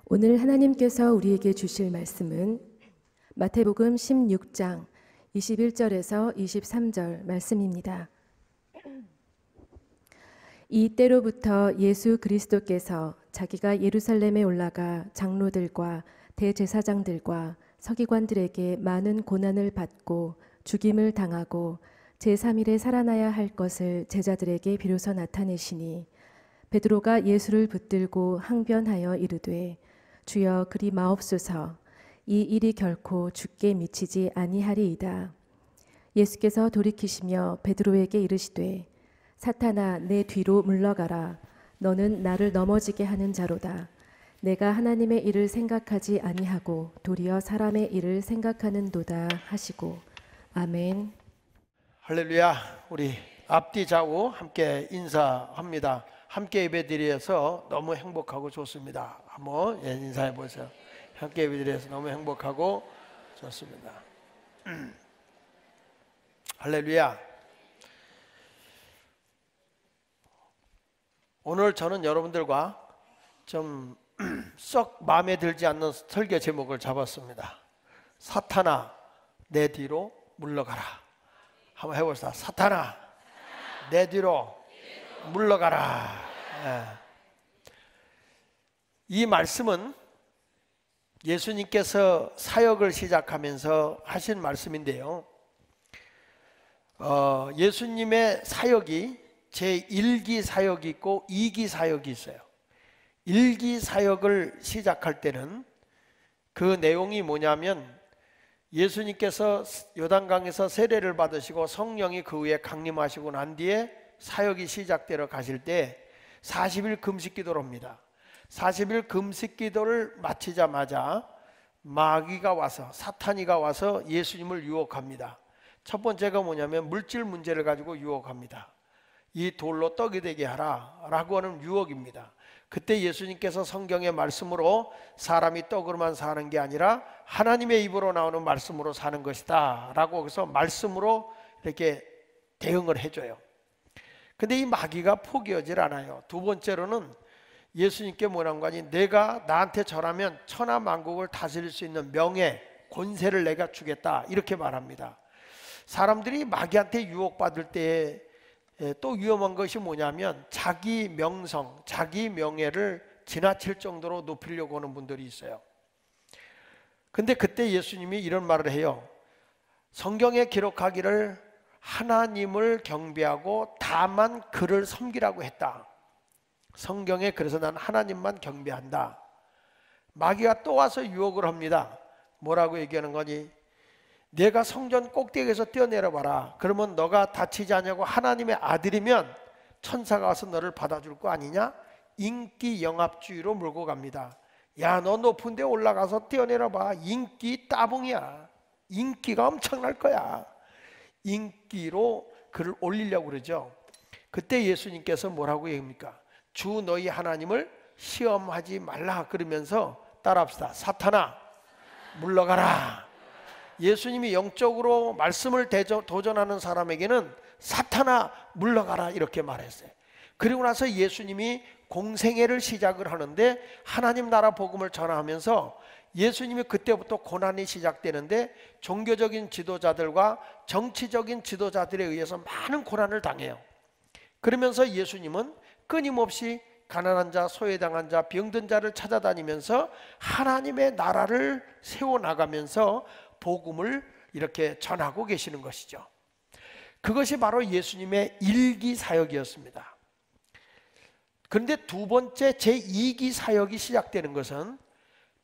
오늘 하나님께서 우리에게 주실 말씀은 마태복음 16장 21절에서 23절 말씀입니다. 이때로부터 예수 그리스도께서 자기가 예루살렘에 올라가 장로들과 대제사장들과 서기관들에게 많은 고난을 받고 죽임을 당하고 제3일에 살아나야 할 것을 제자들에게 비로소 나타내시니 베드로가 예수를 붙들고 항변하여 이르되 주여 그리 마옵소서. 이 일이 결코 주께 미치지 아니하리이다. 예수께서 돌이키시며 베드로에게 이르시되 사탄아 내 뒤로 물러가라. 너는 나를 넘어지게 하는 자로다. 내가 하나님의 일을 생각하지 아니하고 도리어 사람의 일을 생각하는도다 하시고. 아멘. 할렐루야. 우리 앞뒤 좌우 함께 인사합니다. 함께 예배드려서 너무 행복하고 좋습니다. 한번 인사해 보세요. 함께 예배드려서 너무 행복하고 좋습니다. 할렐루야. 오늘 저는 여러분들과 좀 썩 마음에 들지 않는 설교 제목을 잡았습니다. 사탄아 내 뒤로 물러가라. 한번 해봅시다. 사탄아 내 뒤로 물러가라. 이 말씀은 예수님께서 사역을 시작하면서 하신 말씀인데요. 예수님의 사역이 제1기 사역이 있고 2기 사역이 있어요. 1기 사역을 시작할 때는 그 내용이 뭐냐면 예수님께서 요단강에서 세례를 받으시고 성령이 그 위에 강림하시고 난 뒤에 사역이 시작되러 가실 때 40일 금식 기도를 합니다. 40일 금식 기도를 마치자마자 마귀가 와서 사탄이가 와서 예수님을 유혹합니다. 첫 번째가 뭐냐면 물질 문제를 가지고 유혹합니다. 이 돌로 떡이 되게 하라 라고 하는 유혹입니다. 그때 예수님께서 성경의 말씀으로 사람이 떡으로만 사는 게 아니라 하나님의 입으로 나오는 말씀으로 사는 것이다 라고 해서 말씀으로 이렇게 대응을 해줘요. 근데 이 마귀가 포기하지 않아요. 두 번째로는 예수님께 뭐라는 거니? 내가 나한테 절하면 천하 만국을 다스릴 수 있는 명예, 권세를 내가 주겠다 이렇게 말합니다. 사람들이 마귀한테 유혹받을 때 또 위험한 것이 뭐냐면 자기 명성, 자기 명예를 지나칠 정도로 높이려고 하는 분들이 있어요. 근데 그때 예수님이 이런 말을 해요. 성경에 기록하기를 하나님을 경배하고 다만 그를 섬기라고 했다. 성경에 그래서 난 하나님만 경배한다. 마귀가 또 와서 유혹을 합니다. 뭐라고 얘기하는 거니? 내가 성전 꼭대기에서 뛰어내려 봐라. 그러면 너가 다치지 않냐고 하나님의 아들이면 천사가 와서 너를 받아줄 거 아니냐? 인기 영합주의로 몰고 갑니다. 야, 너 높은 데 올라가서 뛰어내려 봐. 인기 따봉이야. 인기가 엄청날 거야. 인기로 그를 올리려고 그러죠. 그때 예수님께서 뭐라고 얘기합니까? 주 너희 하나님을 시험하지 말라 그러면서 따라합시다. 사탄아 물러가라. 예수님이 영적으로 말씀을 도전하는 사람에게는 사탄아 물러가라 이렇게 말했어요. 그리고 나서 예수님이 공생애를 시작을 하는데 하나님 나라 복음을 전하면서 예수님이 그때부터 고난이 시작되는데 종교적인 지도자들과 정치적인 지도자들에 의해서 많은 고난을 당해요. 그러면서 예수님은 끊임없이 가난한 자, 소외당한 자, 병든 자를 찾아다니면서 하나님의 나라를 세워나가면서 복음을 이렇게 전하고 계시는 것이죠. 그것이 바로 예수님의 1기 사역이었습니다. 그런데 두 번째 제2기 사역이 시작되는 것은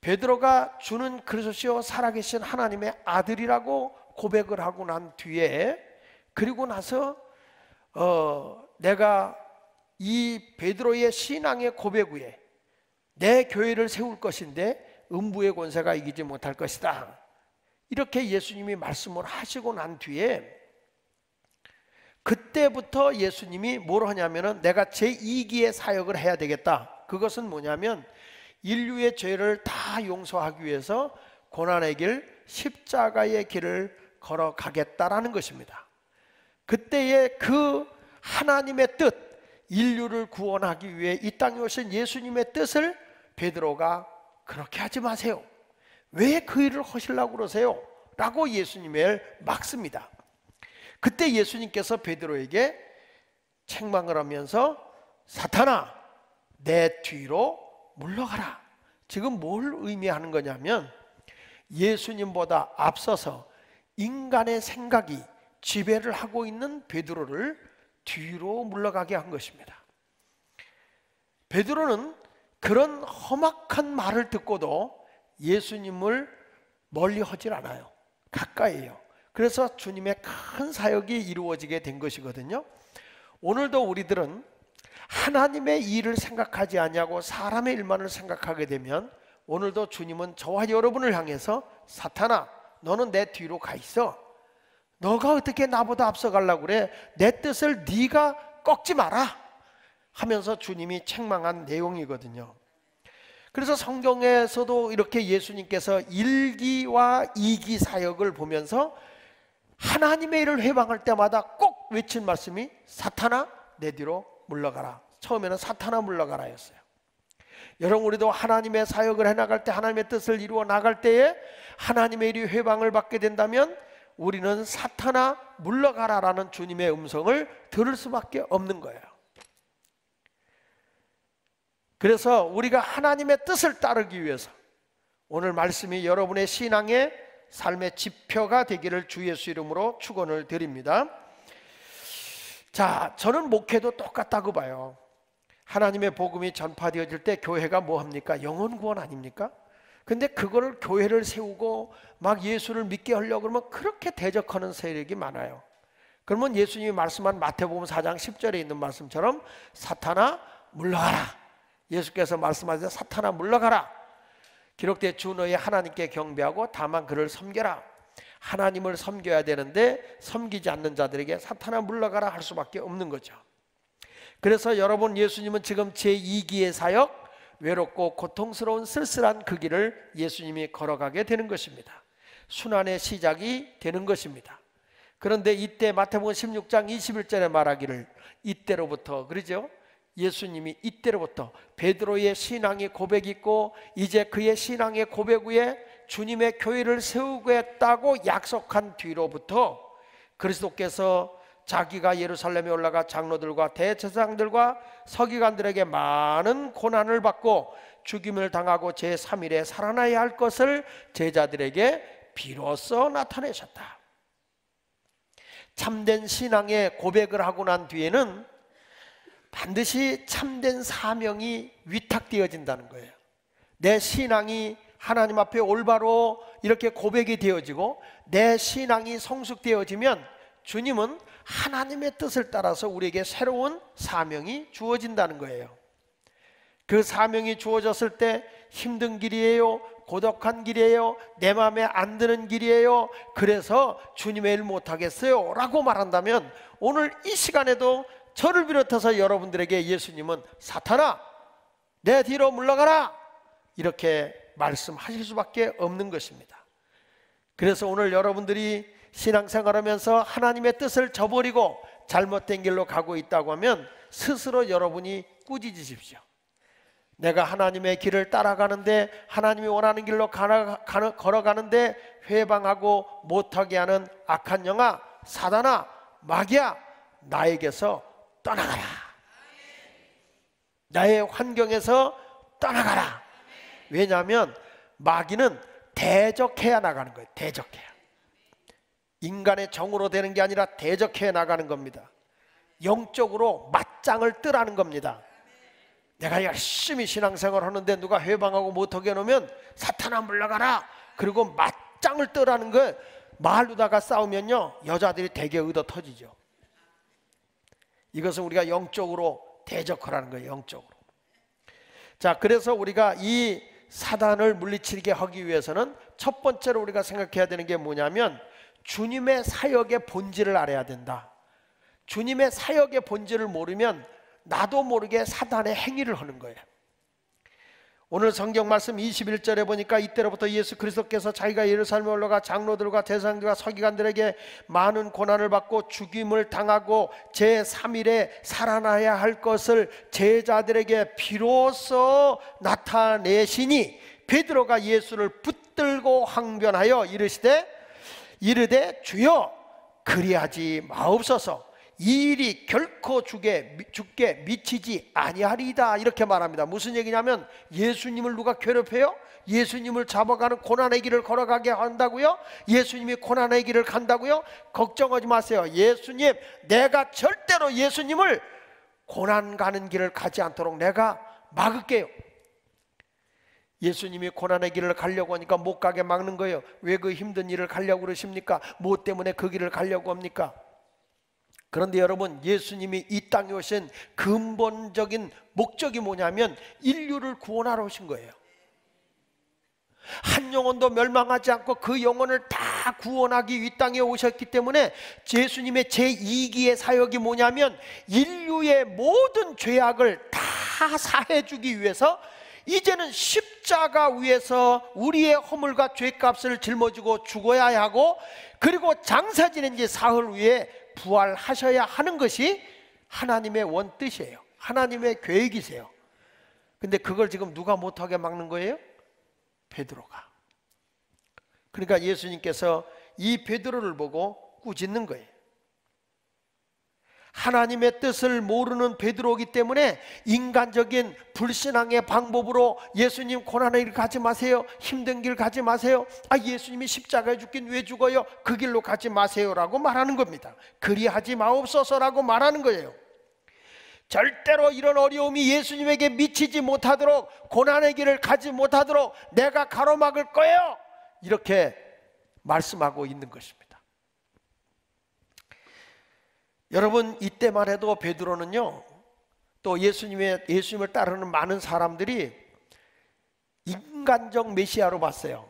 베드로가 주는 그리스도시요 살아계신 하나님의 아들이라고 고백을 하고 난 뒤에 그리고 나서 내가 이 베드로의 신앙의 고백 위에 내 교회를 세울 것인데 음부의 권세가 이기지 못할 것이다. 이렇게 예수님이 말씀을 하시고 난 뒤에 그때부터 예수님이 뭘 하냐면은 내가 제2기의 사역을 해야 되겠다. 그것은 뭐냐면 인류의 죄를 다 용서하기 위해서 고난의 길, 십자가의 길을 걸어가겠다라는 것입니다. 그때의 그 하나님의 뜻, 인류를 구원하기 위해 이 땅에 오신 예수님의 뜻을 베드로가 그렇게 하지 마세요. 왜 그 일을 하시려고 그러세요? 라고 예수님을 막습니다. 그때 예수님께서 베드로에게 책망을 하면서 사탄아, 내 뒤로 물러가라. 지금 뭘 의미하는 거냐면 예수님보다 앞서서 인간의 생각이 지배를 하고 있는 베드로를 뒤로 물러가게 한 것입니다. 베드로는 그런 험악한 말을 듣고도 예수님을 멀리 하질 않아요. 가까이에요. 그래서 주님의 큰 사역이 이루어지게 된 것이거든요. 오늘도 우리들은 하나님의 일을 생각하지 아니하고 사람의 일만을 생각하게 되면 오늘도 주님은 저와 여러분을 향해서 사탄아, 너는 내 뒤로 가 있어. 너가 어떻게 나보다 앞서가려고 그래? 내 뜻을 네가 꺾지 마라 하면서 주님이 책망한 내용이거든요. 그래서 성경에서도 이렇게 예수님께서 1기와 2기 사역을 보면서 하나님의 일을 회방할 때마다 꼭 외친 말씀이 사탄아, 내 뒤로 물러가라. 처음에는 사탄아 물러가라 였어요. 여러분, 우리도 하나님의 사역을 해나갈 때, 하나님의 뜻을 이루어 나갈 때에 하나님의 일이 회방을 받게 된다면 우리는 사탄아 물러가라 라는 주님의 음성을 들을 수밖에 없는 거예요. 그래서 우리가 하나님의 뜻을 따르기 위해서 오늘 말씀이 여러분의 신앙의 삶의 지표가 되기를 주 예수 이름으로 축원을 드립니다. 자, 저는 목회도 똑같다고 봐요. 하나님의 복음이 전파되어질 때 교회가 뭐 합니까? 영혼 구원 아닙니까? 근데 그거를 교회를 세우고 막 예수를 믿게 하려고 그러면 그렇게 대적하는 세력이 많아요. 그러면 예수님이 말씀한 마태복음 4장 10절에 있는 말씀처럼 사탄아 물러가라. 예수께서 말씀하셔서 사탄아 물러가라. 기록된 주 너희 하나님께 경배하고 다만 그를 섬겨라. 하나님을 섬겨야 되는데 섬기지 않는 자들에게 사탄아 물러가라 할 수밖에 없는 거죠. 그래서 여러분, 예수님은 지금 제2기의 사역, 외롭고 고통스러운 쓸쓸한 그 길을 예수님이 걸어가게 되는 것입니다. 순환의 시작이 되는 것입니다. 그런데 이때 마태복음 16장 21절에 말하기를 이때로부터, 그러죠? 예수님이 이때로부터 베드로의 신앙의 고백이 있고 이제 그의 신앙의 고백 위에 주님의 교회를 세우겠다고 약속한 뒤로부터 그리스도께서 자기가 예루살렘에 올라가 장로들과 대제사장들과 서기관들에게 많은 고난을 받고 죽임을 당하고 제3일에 살아나야 할 것을 제자들에게 비로소 나타내셨다. 참된 신앙의 고백을 하고 난 뒤에는 반드시 참된 사명이 위탁되어진다는 거예요. 내 신앙이 하나님 앞에 올바로 이렇게 고백이 되어지고 내 신앙이 성숙되어지면 주님은 하나님의 뜻을 따라서 우리에게 새로운 사명이 주어진다는 거예요. 그 사명이 주어졌을 때 힘든 길이에요, 고독한 길이에요, 내 마음에 안 드는 길이에요, 그래서 주님의 일 못하겠어요 라고 말한다면 오늘 이 시간에도 저를 비롯해서 여러분들에게 예수님은 사탄아 내 뒤로 물러가라 이렇게 말씀하실 수밖에 없는 것입니다. 그래서 오늘 여러분들이 신앙생활하면서 하나님의 뜻을 저버리고 잘못된 길로 가고 있다고 하면 스스로 여러분이 꾸짖으십시오. 내가 하나님의 길을 따라가는데 하나님이 원하는 길로 걸어가는데 회방하고 못하게 하는 악한 영아 사단아 마귀야 나에게서 떠나가라. 나의 환경에서 떠나가라. 왜냐하면 마귀는 대적해야 나가는 거예요. 대적해야. 인간의 정으로 되는 게 아니라 대적해 나가는 겁니다. 영적으로 맞짱을 뜨라는 겁니다. 내가 열심히 신앙생활 하는데 누가 회방하고 못하게 해놓으면 사탄아 물러가라. 그리고 맞짱을 뜨라는 거예요. 말로다가 싸우면요 여자들이 되게 얻어 터지죠. 이것은 우리가 영적으로 대적하라는 거예요. 영적으로. 자, 그래서 우리가 이 사단을 물리치게 하기 위해서는 첫 번째로 우리가 생각해야 되는 게 뭐냐면 주님의 사역의 본질을 알아야 된다. 주님의 사역의 본질을 모르면 나도 모르게 사단의 행위를 하는 거예요. 오늘 성경 말씀 21절에 보니까 이때로부터 예수 그리스도께서 자기가 예루살렘에 올라가 장로들과 대제사장들과 서기관들에게 많은 고난을 받고 죽임을 당하고 제3일에 살아나야 할 것을 제자들에게 비로소 나타내시니 베드로가 예수를 붙들고 항변하여 이르되 주여 그리하지 마옵소서. 이 일이 결코 죽게 미치지 아니하리이다. 이렇게 말합니다. 무슨 얘기냐면 예수님을 누가 괴롭혀요? 예수님을 잡아가는 고난의 길을 걸어가게 한다고요? 예수님이 고난의 길을 간다고요? 걱정하지 마세요. 예수님, 내가 절대로 예수님을 고난 가는 길을 가지 않도록 내가 막을게요. 예수님이 고난의 길을 가려고 하니까 못 가게 막는 거예요. 왜 그 힘든 일을 가려고 그러십니까? 뭐 때문에 그 길을 가려고 합니까? 그런데 여러분, 예수님이 이 땅에 오신 근본적인 목적이 뭐냐면 인류를 구원하러 오신 거예요. 한 영혼도 멸망하지 않고 그 영혼을 다 구원하기 이 땅에 오셨기 때문에 예수님의 제2기의 사역이 뭐냐면 인류의 모든 죄악을 다 사해주기 위해서 이제는 십자가 위에서 우리의 허물과 죄값을 짊어지고 죽어야 하고, 그리고 장사 지낸 지 사흘 후에 부활하셔야 하는 것이 하나님의 원뜻이에요. 하나님의 계획이세요. 근데 그걸 지금 누가 못하게 막는 거예요? 베드로가. 그러니까 예수님께서 이 베드로를 보고 꾸짖는 거예요. 하나님의 뜻을 모르는 베드로이기 때문에 인간적인 불신앙의 방법으로 예수님 고난의 길 가지 마세요, 힘든 길 가지 마세요, 예수님이 십자가에 죽긴 왜 죽어요, 그 길로 가지 마세요라고 말하는 겁니다. 그리하지 마옵소서라고 말하는 거예요. 절대로 이런 어려움이 예수님에게 미치지 못하도록, 고난의 길을 가지 못하도록 내가 가로막을 거예요, 이렇게 말씀하고 있는 것입니다. 여러분, 이때만 해도 베드로는요, 또 예수님을 따르는 많은 사람들이 인간적 메시아로 봤어요.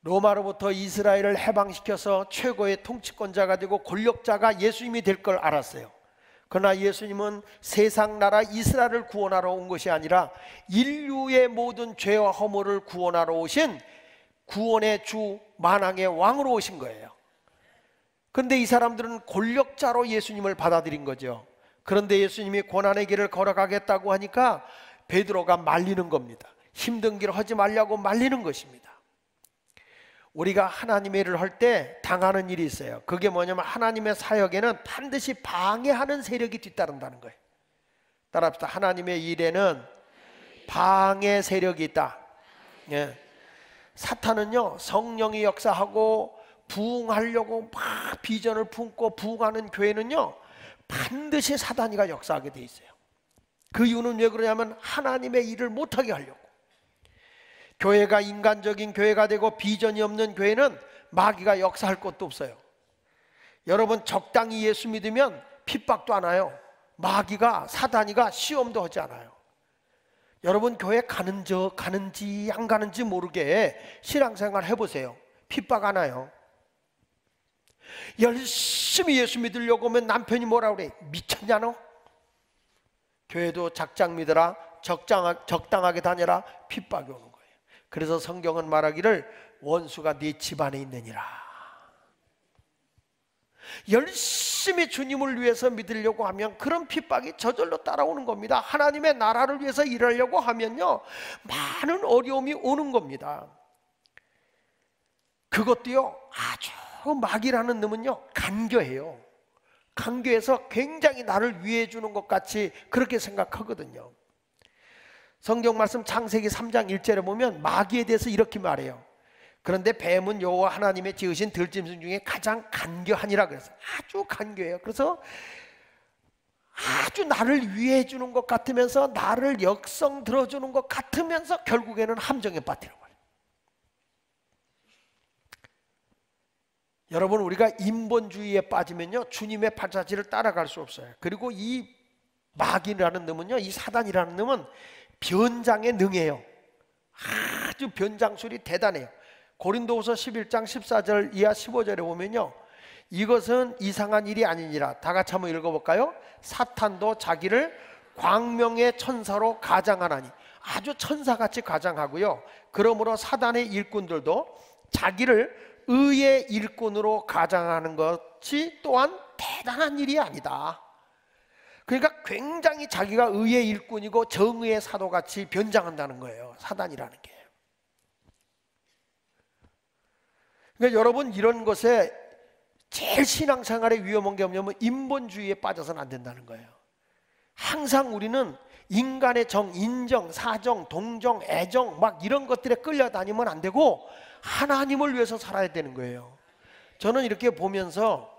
로마로부터 이스라엘을 해방시켜서 최고의 통치권자가 되고 권력자가 예수님이 될 걸 알았어요. 그러나 예수님은 세상 나라 이스라엘을 구원하러 온 것이 아니라 인류의 모든 죄와 허물을 구원하러 오신 구원의 주, 만왕의 왕으로 오신 거예요. 그런데 이 사람들은 권력자로 예수님을 받아들인 거죠. 그런데 예수님이 고난의 길을 걸어가겠다고 하니까 베드로가 말리는 겁니다. 힘든 길 하지 말라고 말리는 것입니다. 우리가 하나님의 일을 할 때 당하는 일이 있어요. 그게 뭐냐면 하나님의 사역에는 반드시 방해하는 세력이 뒤따른다는 거예요. 따라합시다. 하나님의 일에는 방해 세력이 있다. 예. 사탄은요, 성령이 역사하고 부흥하려고 막 비전을 품고 부흥하는 교회는요, 반드시 사단이가 역사하게 돼 있어요. 그 이유는 왜 그러냐면 하나님의 일을 못하게 하려고. 교회가 인간적인 교회가 되고 비전이 없는 교회는 마귀가 역사할 것도 없어요. 여러분, 적당히 예수 믿으면 핍박도 안 와요. 마귀가, 사단이가 시험도 하지 않아요. 여러분, 교회 가는지 안 가는지 모르게 신앙생활 해보세요. 핍박 안 와요. 열심히 예수 믿으려고 하면 남편이 뭐라 그래? 미쳤냐 너? 교회도 작작 믿어라, 적당하게 다녀라, 핍박이 오는 거예요. 그래서 성경은 말하기를 원수가 네 집안에 있느니라. 열심히 주님을 위해서 믿으려고 하면 그런 핍박이 저절로 따라오는 겁니다. 하나님의 나라를 위해서 일하려고 하면요, 많은 어려움이 오는 겁니다. 그것도요, 아주 마귀라는 놈은요, 간교해요. 간교해서 굉장히 나를 위해 주는 것 같이 그렇게 생각하거든요. 성경 말씀 창세기 3장 1절에 보면 마귀에 대해서 이렇게 말해요. 그런데 뱀은 여호와 하나님의 지으신 들짐승 중에 가장 간교하니라 그랬어요. 아주 간교해요. 그래서 아주 나를 위해 주는 것 같으면서 나를 역성 들어주는 것 같으면서 결국에는 함정에 빠뜨려버려요. 여러분, 우리가 인본주의에 빠지면요, 주님의 발자취를 따라갈 수 없어요. 그리고 이 마귀라는 놈은요, 이 사단이라는 놈은 변장에 능해요. 아주 변장술이 대단해요. 고린도후서 11장 14절 이하 15절에 보면요, 이것은 이상한 일이 아니니라. 다 같이 한번 읽어볼까요? 사탄도 자기를 광명의 천사로 가장하나니. 아주 천사같이 가장하고요, 그러므로 사단의 일꾼들도 자기를 의의 일꾼으로 가장하는 것이 또한 대단한 일이 아니다. 그러니까 굉장히 자기가 의의 일꾼이고 정의의 사도같이 변장한다는 거예요, 사단이라는 게. 그러니까 여러분, 이런 것에 제일 신앙생활에 위험한 게 뭐냐면 인본주의에 빠져서는 안 된다는 거예요. 항상 우리는 인간의 정, 인정, 사정, 동정, 애정 막 이런 것들에 끌려다니면 안 되고 하나님을 위해서 살아야 되는 거예요. 저는 이렇게 보면서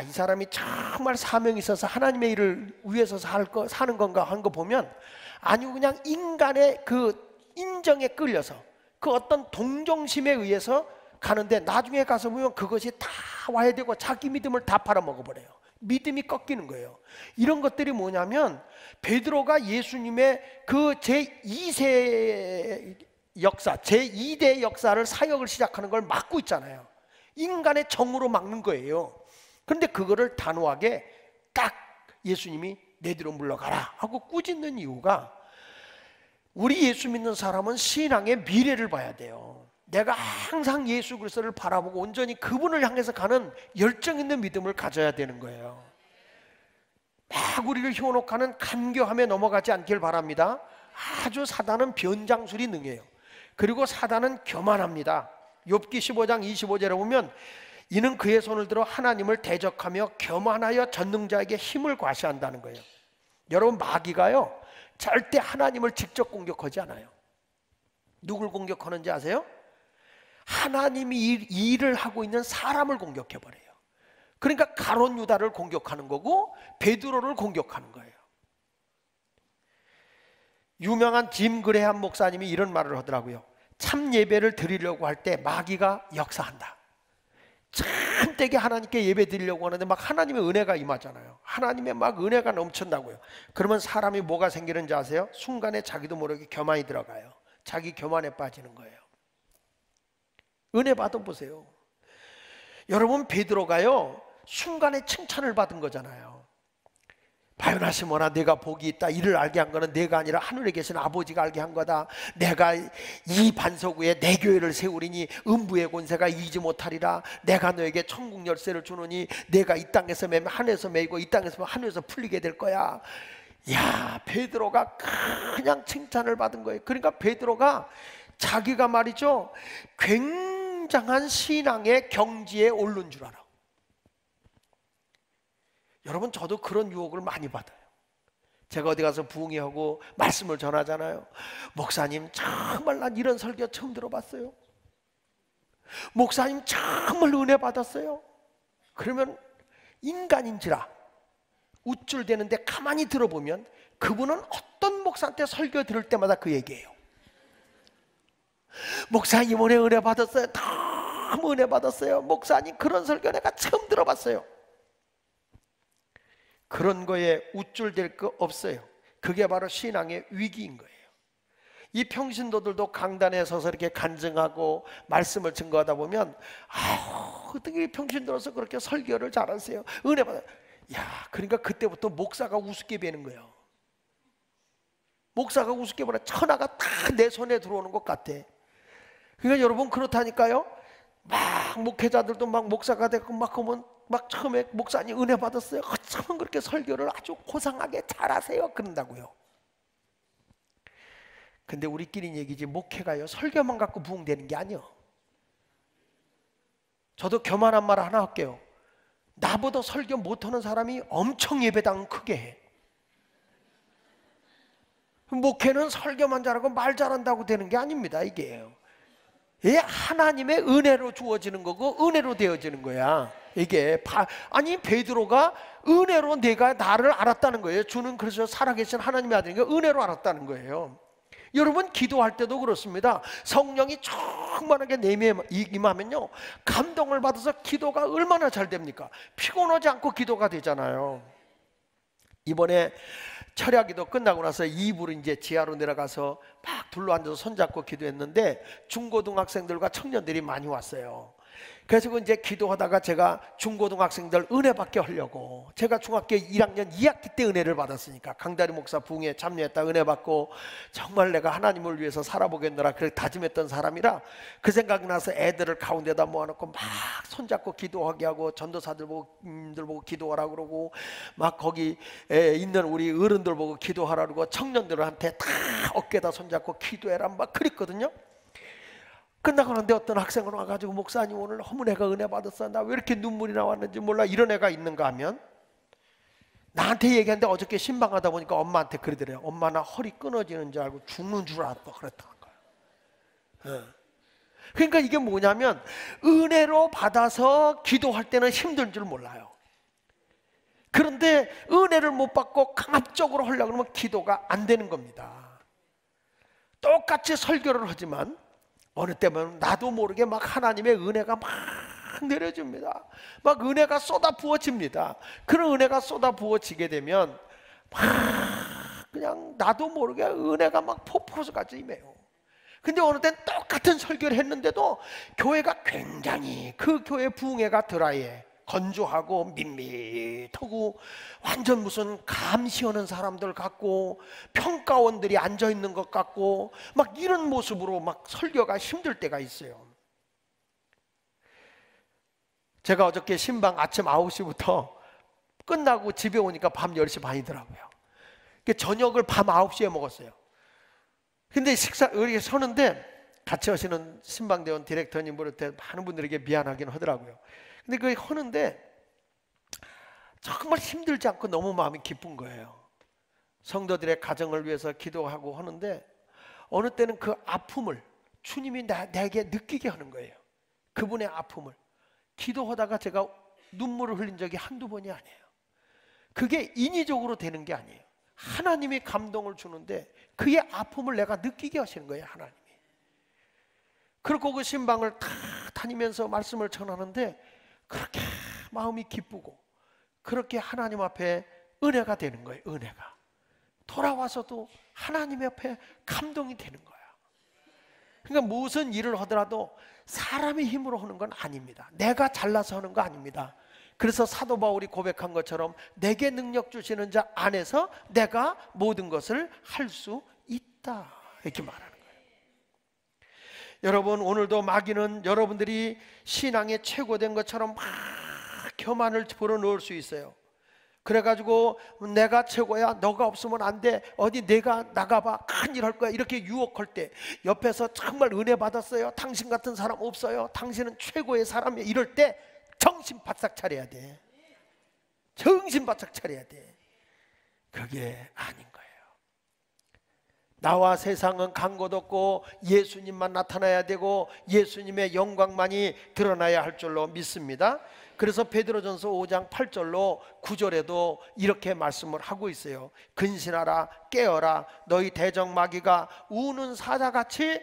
이 사람이 정말 사명이 있어서 하나님의 일을 위해서 사는 건가 하는 거 보면, 아니고 그냥 인간의 그 인정에 끌려서 그 어떤 동정심에 의해서 가는데, 나중에 가서 보면 그것이 다 와야 되고 자기 믿음을 다 팔아먹어버려요. 믿음이 꺾이는 거예요. 이런 것들이 뭐냐면, 베드로가 예수님의 그 제2세 역사, 제2대 역사를, 사역을 시작하는 걸 막고 있잖아요. 인간의 정으로 막는 거예요. 그런데 그거를 단호하게 딱 예수님이 내 뒤로 물러가라 하고 꾸짖는 이유가, 우리 예수 믿는 사람은 신앙의 미래를 봐야 돼요. 내가 항상 예수 그리스도를 바라보고 온전히 그분을 향해서 가는 열정 있는 믿음을 가져야 되는 거예요. 막 우리를 현혹하는 간교함에 넘어가지 않길 바랍니다. 아주 사단은 변장술이 능해요. 그리고 사단은 교만합니다. 욥기 15장 25절에 보면, 이는 그의 손을 들어 하나님을 대적하며 교만하여 전능자에게 힘을 과시한다는 거예요. 여러분, 마귀가요 절대 하나님을 직접 공격하지 않아요. 누굴 공격하는지 아세요? 하나님이 일을 하고 있는 사람을 공격해버려요. 그러니까 가롯 유다를 공격하는 거고 베드로를 공격하는 거예요. 유명한 짐 그레함 목사님이 이런 말을 하더라고요. 참 예배를 드리려고 할 때 마귀가 역사한다. 참되게 하나님께 예배 드리려고 하는데 막 하나님의 은혜가 임하잖아요. 하나님의 막 은혜가 넘친다고요. 그러면 사람이 뭐가 생기는지 아세요? 순간에 자기도 모르게 교만이 들어가요. 자기 교만에 빠지는 거예요. 은혜 받아보세요. 여러분, 베드로가요 순간에 칭찬을 받은 거잖아요. 바요나 시몬아, 내가 복이 있다. 이를 알게 한 거는 내가 아니라 하늘에 계신 아버지가 알게 한 거다. 내가 이 반석 위에 내 교회를 세우리니 음부의 권세가 이기지 못하리라. 내가 너에게 천국 열쇠를 주노니 내가 이 땅에서 매면 하늘에서 매이고 이 땅에서 매면 하늘에서 풀리게 될 거야. 야, 베드로가 그냥 칭찬을 받은 거예요. 그러니까 베드로가 자기가 말이죠 굉장한 신앙의 경지에 오른 줄 알아. 여러분, 저도 그런 유혹을 많이 받아요. 제가 어디 가서 부흥회하고 말씀을 전하잖아요. 목사님, 정말 난 이런 설교 처음 들어봤어요. 목사님, 정말 은혜 받았어요. 그러면 인간인지라 우쭐대는데 가만히 들어보면 그분은 어떤 목사한테 설교 들을 때마다 그 얘기예요. 목사님, 이번에 은혜 받았어요. 너무 은혜 받았어요. 목사님, 그런 설교 내가 처음 들어봤어요. 그런 거에 우쭐댈 거 없어요. 그게 바로 신앙의 위기인 거예요. 이 평신도들도 강단에 서서 이렇게 간증하고 말씀을 증거하다 보면, 어떻게 평신도로서 그렇게 설교를 잘하세요? 은혜 받아. 야, 그러니까 그때부터 목사가 우습게 뵈는 거예요. 목사가 우습게 보나 천하가 다 내 손에 들어오는 것 같아. 그러니까 여러분, 그렇다니까요. 막 목회자들도 막 목사가 되고 막 하면 막 처음에 목사님 은혜 받았어요. 참 그렇게 설교를 아주 고상하게 잘하세요. 그런다고요. 근데 우리끼리 얘기지, 목회가요 설교만 갖고 부흥되는 게 아니요. 저도 교만한 말 하나 할게요. 나보다 설교 못하는 사람이 엄청 예배당 크게 해. 목회는 설교만 잘하고 말 잘한다고 되는 게 아닙니다. 이게 하나님의 은혜로 주어지는 거고 은혜로 되어지는 거야. 이게 아니, 베드로가 은혜로 내가 나를 알았다는 거예요. 주는 그래서 살아계신 하나님의 아들이니까 은혜로 알았다는 거예요. 여러분, 기도할 때도 그렇습니다. 성령이 충만하게 내면에 임하면요 감동을 받아서 기도가 얼마나 잘 됩니까? 피곤하지 않고 기도가 되잖아요. 이번에 철야기도 끝나고 나서 2부로 이제 지하로 내려가서 막 둘러앉아서 손잡고 기도했는데 중고등학생들과 청년들이 많이 왔어요. 그래서 이제 기도하다가 제가 중고등학생들 은혜 받게 하려고, 제가 중학교 1학년 2학기 때 은혜를 받았으니까 강다리 목사 부흥에 참여했다 은혜 받고 정말 내가 하나님을 위해서 살아보겠노라 그렇게 다짐했던 사람이라 그 생각이 나서 애들을 가운데다 모아놓고 막 손잡고 기도하게 하고 전도사들 보고 기도하라고 그러고 막 거기 있는 우리 어른들 보고 기도하라고 청년들한테 다 어깨에다 손잡고 기도해라 막 그랬거든요. 끝나고 나는데 어떤 학생은 와가지고 목사님 오늘 너무 내가 은혜 받았어. 나 왜 이렇게 눈물이 나왔는지 몰라. 이런 애가 있는가 하면 나한테 얘기하는데 어저께 신방하다 보니까 엄마한테 그러더래요. 엄마 나 허리 끊어지는 줄 알고 죽는 줄 알았다 그랬다는 거예요. 그러니까 이게 뭐냐면 은혜로 받아서 기도할 때는 힘든 줄 몰라요. 그런데 은혜를 못 받고 강압적으로 하려고 그러면 기도가 안 되는 겁니다. 똑같이 설교를 하지만 어느 때면 나도 모르게 막 하나님의 은혜가 막 내려줍니다. 막 은혜가 쏟아 부어집니다. 그런 은혜가 쏟아 부어지게 되면 막 그냥 나도 모르게 은혜가 막 폭포수같이 임해요. 근데 어느 땐 똑같은 설교를 했는데도 교회가 굉장히 그 교회 부흥회가 드라이해 건조하고 밋밋하고 완전 무슨 감 시오는 사람들 같고 평가원들이 앉아있는 것 같고 막 이런 모습으로 막 설교가 힘들 때가 있어요. 제가 어저께 신방 아침 9시부터 끝나고 집에 오니까 밤 10시 반이더라고요. 저녁을 밤 9시에 먹었어요. 근데 이렇게 서는데 같이 하시는 신방대원 디렉터님으로부터 많은 분들에게 미안하긴 하더라고요. 근데 그 하는데 정말 힘들지 않고 너무 마음이 기쁜 거예요. 성도들의 가정을 위해서 기도하고 하는데 어느 때는 그 아픔을 주님이 내게 느끼게 하는 거예요. 그분의 아픔을 기도하다가 제가 눈물을 흘린 적이 한두 번이 아니에요. 그게 인위적으로 되는 게 아니에요. 하나님이 감동을 주는데 그의 아픔을 내가 느끼게 하시는 거예요, 하나님이. 그리고 그 신방을 다 다니면서 말씀을 전하는데 그렇게 마음이 기쁘고 그렇게 하나님 앞에 은혜가 되는 거예요. 은혜가 돌아와서도 하나님 앞에 감동이 되는 거예요. 그러니까 무슨 일을 하더라도 사람의 힘으로 하는 건 아닙니다. 내가 잘나서 하는 거 아닙니다. 그래서 사도 바울이 고백한 것처럼 내게 능력 주시는 자 안에서 내가 모든 것을 할 수 있다 이렇게 말하는 거예요. 여러분 오늘도 마귀는 여러분들이 신앙의 최고된 것처럼 막 교만을 불어넣을 수 있어요. 그래가지고 내가 최고야, 너가 없으면 안 돼, 어디 내가 나가봐, 큰일 할 거야, 이렇게 유혹할 때 옆에서 정말 은혜 받았어요, 당신 같은 사람 없어요, 당신은 최고의 사람이야, 이럴 때 정신 바짝 차려야 돼. 정신 바짝 차려야 돼. 그게 아닌 거예요. 나와 세상은 간 곳 없고 예수님만 나타나야 되고 예수님의 영광만이 드러나야 할 줄로 믿습니다. 그래서 베드로전서 5장 8절로 9절에도 이렇게 말씀을 하고 있어요. 근신하라, 깨어라, 너희 대적 마귀가 우는 사자같이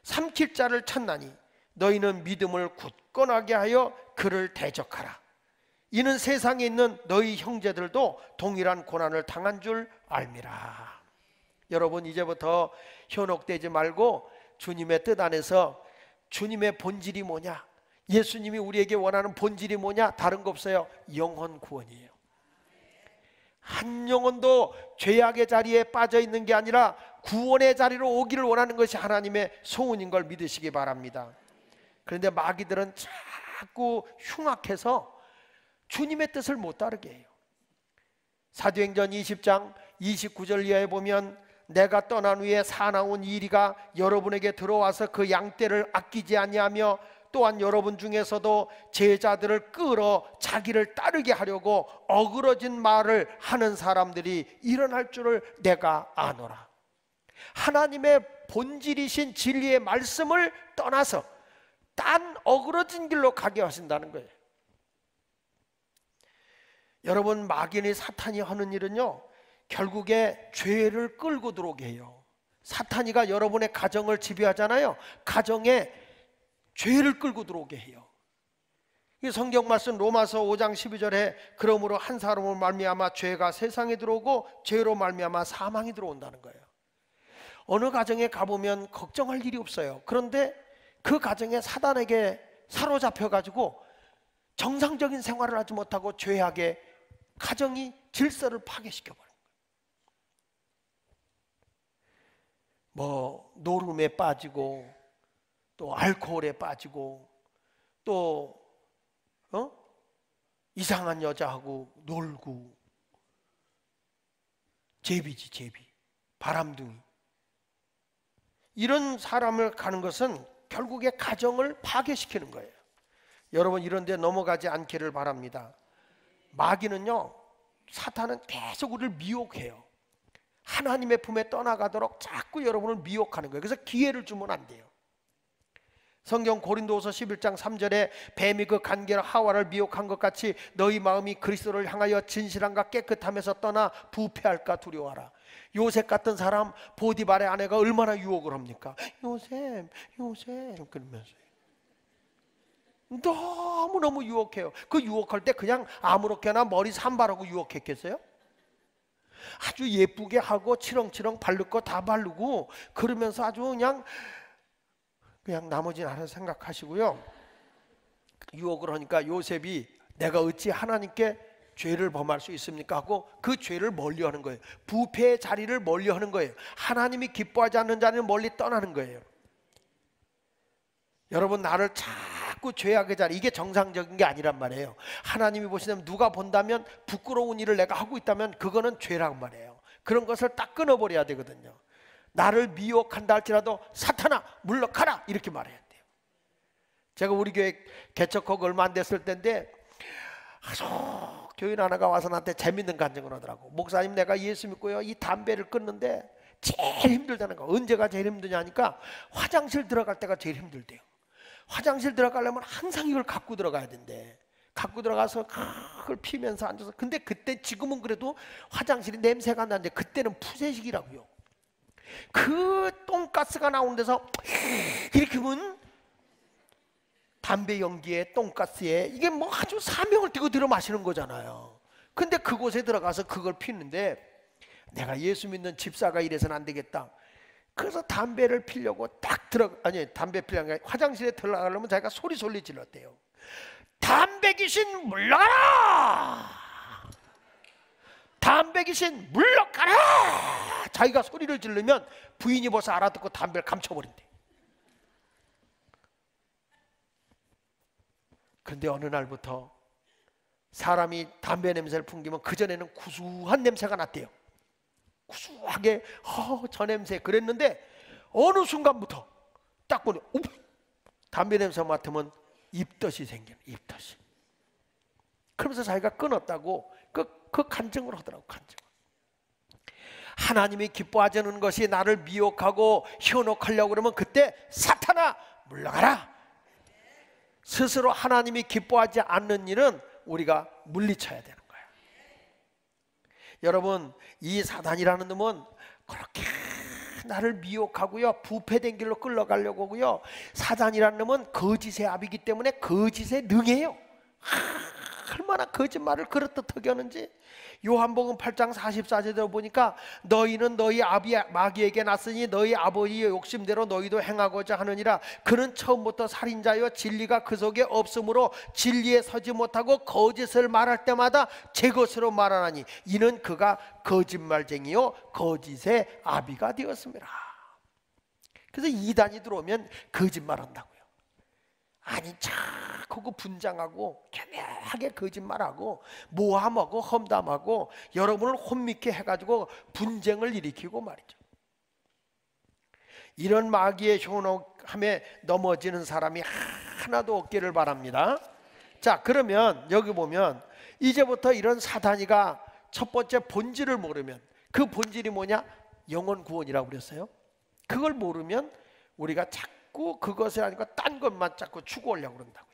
삼킬 자를 찾나니 너희는 믿음을 굳건하게 하여 그를 대적하라. 이는 세상에 있는 너희 형제들도 동일한 고난을 당한 줄 알미라. 여러분 이제부터 현혹되지 말고 주님의 뜻 안에서 주님의 본질이 뭐냐, 예수님이 우리에게 원하는 본질이 뭐냐, 다른 거 없어요. 영혼 구원이에요. 한 영혼도 죄악의 자리에 빠져 있는 게 아니라 구원의 자리로 오기를 원하는 것이 하나님의 소원인 걸 믿으시기 바랍니다. 그런데 마귀들은 자꾸 흉악해서 주님의 뜻을 못 따르게 해요. 사도행전 20장 29절 이하에 보면 내가 떠난 후에 사나운 이리가 여러분에게 들어와서 그 양떼를 아끼지 아니하며 또한 여러분 중에서도 제자들을 끌어 자기를 따르게 하려고 어그러진 말을 하는 사람들이 일어날 줄을 내가 아노라. 하나님의 본질이신 진리의 말씀을 떠나서 딴 어그러진 길로 가게 하신다는 거예요. 여러분 마귀니 사탄이 하는 일은요 결국에 죄를 끌고 들어오게 해요. 사탄이가 여러분의 가정을 지배하잖아요. 가정에 죄를 끌고 들어오게 해요. 이 성경 말씀 로마서 5장 12절에 그러므로 한 사람으로 말미암아 죄가 세상에 들어오고 죄로 말미암아 사망이 들어온다는 거예요. 어느 가정에 가보면 걱정할 일이 없어요. 그런데 그 가정에 사단에게 사로잡혀 가지고 정상적인 생활을 하지 못하고 죄악의 가정이 질서를 파괴시켜 버려요. 뭐 노름에 빠지고 또 알코올에 빠지고 또 이상한 여자하고 놀고 제비지 제비, 바람둥이. 이런 사람을 가는 것은 결국에 가정을 파괴시키는 거예요. 여러분 이런 데 넘어가지 않기를 바랍니다. 마귀는요, 사탄은 계속 우리를 미혹해요. 하나님의 품에 떠나가도록 자꾸 여러분을 미혹하는 거예요. 그래서 기회를 주면 안 돼요. 성경 고린도후서 11장 3절에 뱀이 그 간계로 하와를 미혹한 것 같이 너희 마음이 그리스도를 향하여 진실함과 깨끗함에서 떠나 부패할까 두려워하라. 요셉 같은 사람 보디발의 아내가 얼마나 유혹을 합니까? 요셉 그러면서 너무너무 유혹해요. 그 유혹할 때 그냥 아무렇게나 머리 산발하고 유혹했겠어요? 아주 예쁘게 하고 치렁치렁 바를 거 다 바르고 그러면서 아주 그냥 나머지는 알아서 생각하시고요. 유혹을 하니까 요셉이 내가 어찌 하나님께 죄를 범할 수 있습니까 하고 그 죄를 멀리하는 거예요. 부패의 자리를 멀리하는 거예요. 하나님이 기뻐하지 않는 자리는 멀리 떠나는 거예요. 여러분 나를 자꾸 죄악의 자리, 이게 정상적인 게 아니란 말이에요. 하나님이 보시면 누가 본다면 부끄러운 일을 내가 하고 있다면 그거는 죄란 말이에요. 그런 것을 딱 끊어버려야 되거든요. 나를 미혹한다 할지라도 사탄아 물러가라 이렇게 말해야 돼요. 제가 우리 교회 개척하고 얼마 안 됐을 때인데 아주 교인 하나가 와서 나한테 재밌는 간증을 하더라고. 목사님 내가 예수 믿고요 이 담배를 끊는데 제일 힘들다는 거. 언제가 제일 힘드냐니까 화장실 들어갈 때가 제일 힘들대요. 화장실 들어가려면 항상 이걸 갖고 들어가야 된대. 갖고 들어가서 그걸 피면서 앉아서. 근데 그때 지금은 그래도 화장실이 냄새가 나는데 그때는 푸세식이라고요. 그 똥가스가 나오는 데서 이렇게 하면 담배 연기에 똥가스에 이게 뭐 아주 사명을 띠고 들어 마시는 거잖아요. 근데 그곳에 들어가서 그걸 피는데 내가 예수 믿는 집사가 이래서는 안 되겠다. 그래서 담배를 피려고 딱 담배 피려는 게 화장실에 들어가려면 자기가 소리 질렀대요. 담배 귀신 물러가라! 담배 귀신 물러가라! 자기가 소리를 지르면 부인이 벌써 알아듣고 담배를 감춰버린대. 그런데 어느 날부터 사람이 담배 냄새를 풍기면 그전에는 구수한 냄새가 났대요. 구수하게 저 냄새 그랬는데 어느 순간부터 딱 보니 담배 냄새 맡으면 입덧이 생겨요. 입덧이. 그러면서 자기가 끊었다고 그 간증을 하더라고. 간증. 하나님이 기뻐하지 않는 것이 나를 미혹하고 현혹하려고 그러면 그때 사탄아 물러가라. 스스로 하나님이 기뻐하지 않는 일은 우리가 물리쳐야 되는 거예요. 여러분 이 사단이라는 놈은 그렇게 나를 미혹하고요 부패된 길로 끌어가려고 하고요. 사단이라는 놈은 거짓의 압이기 때문에 거짓에 능해요. 얼마나 거짓말을 그렇듯하게 하는지. 요한복음 8장 44절에 보니까 너희는 너희 아비 마귀에게 났으니 너희 아버지의 욕심대로 너희도 행하고자 하느니라. 그는 처음부터 살인자여 진리가 그 속에 없으므로 진리에 서지 못하고 거짓을 말할 때마다 제 것으로 말하나니 이는 그가 거짓말쟁이요 거짓의 아비가 되었습니다. 그래서 이단이 들어오면 거짓말한다고요. 아니 자꾸 분장하고 교묘하게 거짓말하고 모함하고 험담하고 여러분을 혼미케 해가지고 분쟁을 일으키고 말이죠. 이런 마귀의 현혹함에 넘어지는 사람이 하나도 없기를 바랍니다. 자 그러면 여기 보면 이제부터 이런 사단이가 첫 번째 본질을 모르면, 그 본질이 뭐냐? 영혼 구원이라고 그랬어요. 그걸 모르면 우리가 자꾸 그것을 아니고 딴 것만 자꾸 추구하려고 그런다고요.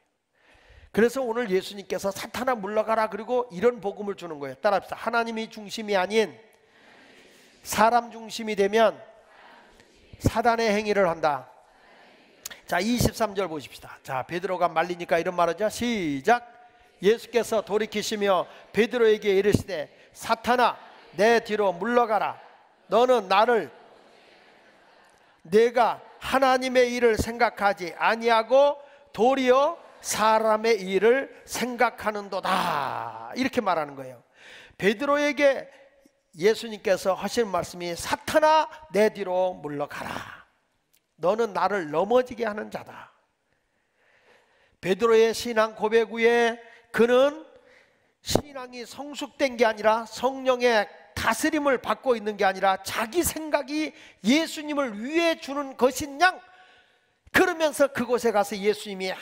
그래서 오늘 예수님께서 사탄아 물러가라 그리고 이런 복음을 주는 거예요. 따라합시다. 하나님이 중심이 아닌 사람 중심이 되면 사단의 행위를 한다. 자 23절 보십시다. 자 베드로가 말리니까 이런 말하죠. 시작. 예수께서 돌이키시며 베드로에게 이르시되 사탄아 내 뒤로 물러가라. 너는 나를 내가 하나님의 일을 생각하지 아니하고 도리어 사람의 일을 생각하는도다. 이렇게 말하는 거예요. 베드로에게 예수님께서 하신 말씀이 사탄아 내 뒤로 물러가라. 너는 나를 넘어지게 하는 자다. 베드로의 신앙 고백 후에 그는 신앙이 성숙된 게 아니라 성령의 다스림을 받고 있는 게 아니라 자기 생각이 예수님을 위해 주는 것인 양 그러면서 그곳에 가서 예수님의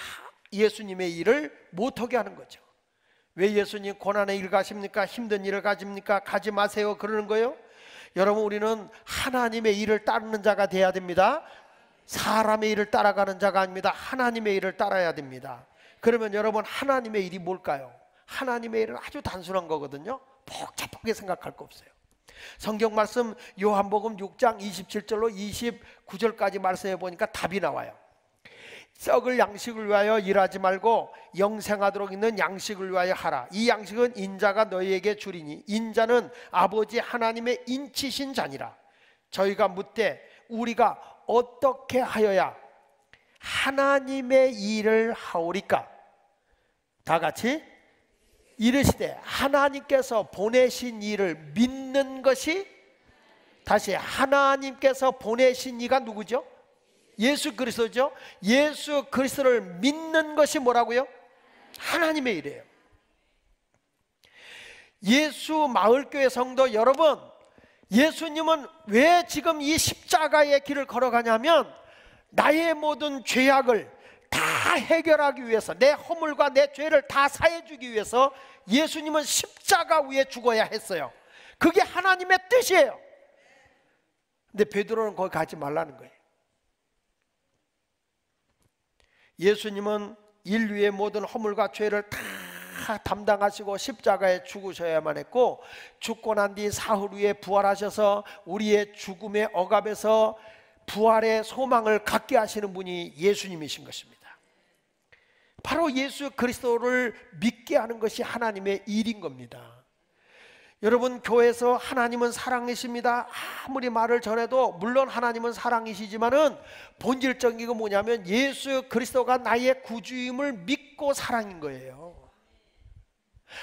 일을 못하게 하는 거죠. 왜 예수님 고난의 일 가십니까? 힘든 일을 가집니까? 가지 마세요 그러는 거예요? 여러분, 우리는 하나님의 일을 따르는 자가 돼야 됩니다. 사람의 일을 따라가는 자가 아닙니다. 하나님의 일을 따라야 됩니다. 그러면 여러분, 하나님의 일이 뭘까요? 하나님의 일은 아주 단순한 거거든요. 복잡하게 생각할 거 없어요. 성경 말씀 요한복음 6장 27절로 29절까지 말씀해 보니까 답이 나와요. 썩을 양식을 위하여 일하지 말고 영생하도록 있는 양식을 위하여 하라. 이 양식은 인자가 너희에게 주리니 인자는 아버지 하나님의 인치신 자니라. 저희가 묻되 우리가 어떻게 하여야 하나님의 일을 하오리까? 다 같이 이르시되 하나님께서 보내신 이를 믿는 것이, 다시 하나님께서 보내신 이가 누구죠? 예수 그리스도죠. 예수 그리스도를 믿는 것이 뭐라고요? 하나님의 일이에요. 예수 마을교회 성도 여러분, 예수님은 왜 지금 이 십자가의 길을 걸어가냐면 나의 모든 죄악을 다 해결하기 위해서, 내 허물과 내 죄를 다 사해주기 위해서 예수님은 십자가 위에 죽어야 했어요. 그게 하나님의 뜻이에요. 근데 베드로는 거기 가지 말라는 거예요. 예수님은 인류의 모든 허물과 죄를 다 담당하시고 십자가에 죽으셔야만 했고, 죽고 난 뒤 사흘 후에 부활하셔서 우리의 죽음의 억압에서 부활의 소망을 갖게 하시는 분이 예수님이신 것입니다. 바로 예수 그리스도를 믿게 하는 것이 하나님의 일인 겁니다. 여러분, 교회에서 하나님은 사랑이십니다 아무리 말을 전해도 물론 하나님은 사랑이시지만은 본질적인 건 뭐냐면 예수 그리스도가 나의 구주임을 믿고 사랑인 거예요.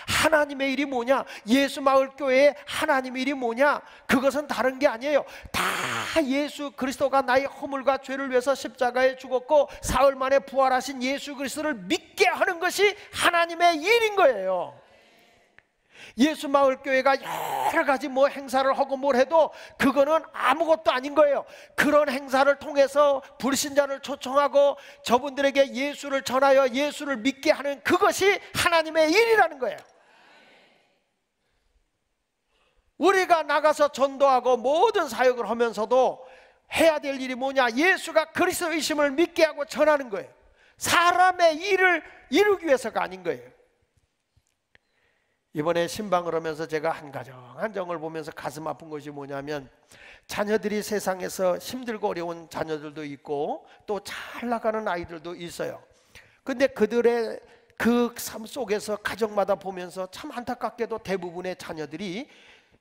하나님의 일이 뭐냐? 예수 마을교회의 하나님의 일이 뭐냐? 그것은 다른 게 아니에요. 다 예수 그리스도가 나의 허물과 죄를 위해서 십자가에 죽었고 사흘 만에 부활하신 예수 그리스도를 믿게 하는 것이 하나님의 일인 거예요. 예수 마을교회가 여러 가지 뭐 행사를 하고 뭘 해도 그거는 아무것도 아닌 거예요. 그런 행사를 통해서 불신자를 초청하고 저분들에게 예수를 전하여 예수를 믿게 하는 그것이 하나님의 일이라는 거예요. 우리가 나가서 전도하고 모든 사역을 하면서도 해야 될 일이 뭐냐? 예수가 그리스도이심을 믿게 하고 전하는 거예요. 사람의 일을 이루기 위해서가 아닌 거예요. 이번에 신방을 하면서 제가 한 가정 한정을 보면서 가슴 아픈 것이 뭐냐면, 자녀들이 세상에서 힘들고 어려운 자녀들도 있고 또 잘 나가는 아이들도 있어요. 근데 그들의 그 삶 속에서 가정마다 보면서 참 안타깝게도 대부분의 자녀들이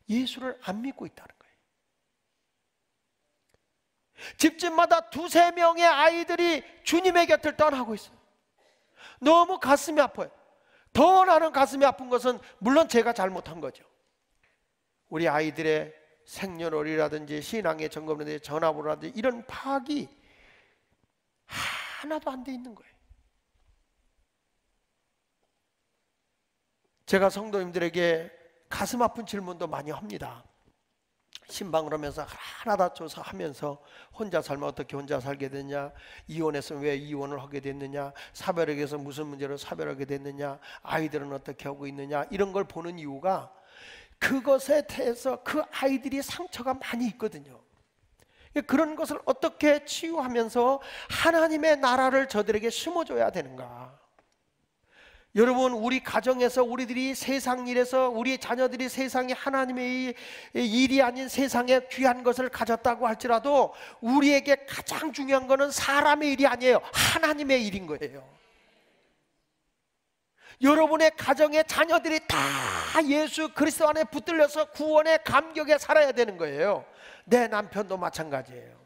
예수를 안 믿고 있다는 거예요. 집집마다 두세 명의 아이들이 주님의 곁을 떠나고 있어요. 너무 가슴이 아파요. 더 나는 가슴이 아픈 것은 물론 제가 잘못한 거죠. 우리 아이들의 생년월일이라든지 신앙의 점검이라든지 전화번호라든지 이런 파악이 하나도 안 돼 있는 거예요. 제가 성도님들에게 가슴 아픈 질문도 많이 합니다. 신방을 하면서 하나다 조사하면서 혼자 살면 어떻게 혼자 살게 됐냐, 이혼했으면 왜 이혼을 하게 됐느냐, 사별에게서 무슨 문제로 사별하게 됐느냐, 아이들은 어떻게 하고 있느냐, 이런 걸 보는 이유가 그것에 대해서 그 아이들이 상처가 많이 있거든요. 그런 것을 어떻게 치유하면서 하나님의 나라를 저들에게 심어줘야 되는가. 여러분, 우리 가정에서 우리들이 세상 일에서 우리 자녀들이 세상에 하나님의 일이 아닌 세상에 귀한 것을 가졌다고 할지라도 우리에게 가장 중요한 것은 사람의 일이 아니에요. 하나님의 일인 거예요. 여러분의 가정의 자녀들이 다 예수 그리스도 안에 붙들려서 구원의 감격에 살아야 되는 거예요. 내 남편도 마찬가지예요.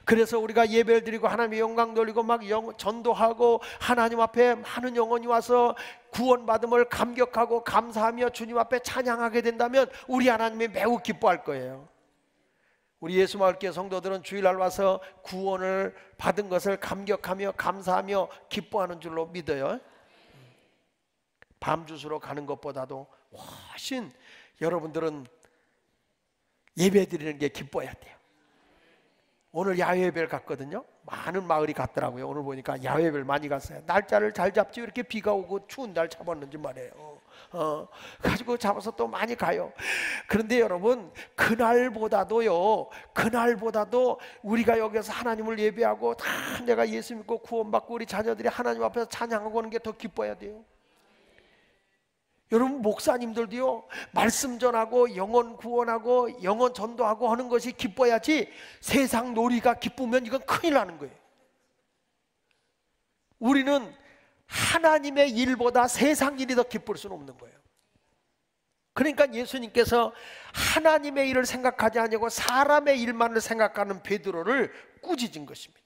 그래서 우리가 예배를 드리고 하나님의 영광 돌리고 막 전도하고 하나님 앞에 많은 영혼이 와서 구원받음을 감격하고 감사하며 주님 앞에 찬양하게 된다면 우리 하나님이 매우 기뻐할 거예요. 우리 예수마을교회 성도들은 주일날 와서 구원을 받은 것을 감격하며 감사하며 기뻐하는 줄로 믿어요. 밤주스로 가는 것보다도 훨씬 여러분들은 예배 드리는 게 기뻐야 돼요. 오늘 야외별 갔거든요. 많은 마을이 갔더라고요. 오늘 보니까 야외별 많이 갔어요. 날짜를 잘 잡지 왜 이렇게 비가 오고 추운 날 잡았는지 말이에요. 가지고 잡아서 또 많이 가요. 그런데 여러분, 그날보다도 우리가 여기서 하나님을 예배하고 다 내가 예수 믿고 구원받고 우리 자녀들이 하나님 앞에서 찬양하고 오는 게 더 기뻐야 돼요. 여러분, 목사님들도요, 말씀 전하고 영혼 구원하고 영혼 전도하고 하는 것이 기뻐야지 세상 놀이가 기쁘면 이건 큰일 나는 거예요. 우리는 하나님의 일보다 세상 일이 더 기쁠 수는 없는 거예요. 그러니까 예수님께서 하나님의 일을 생각하지 않고 사람의 일만을 생각하는 베드로를 꾸짖은 것입니다.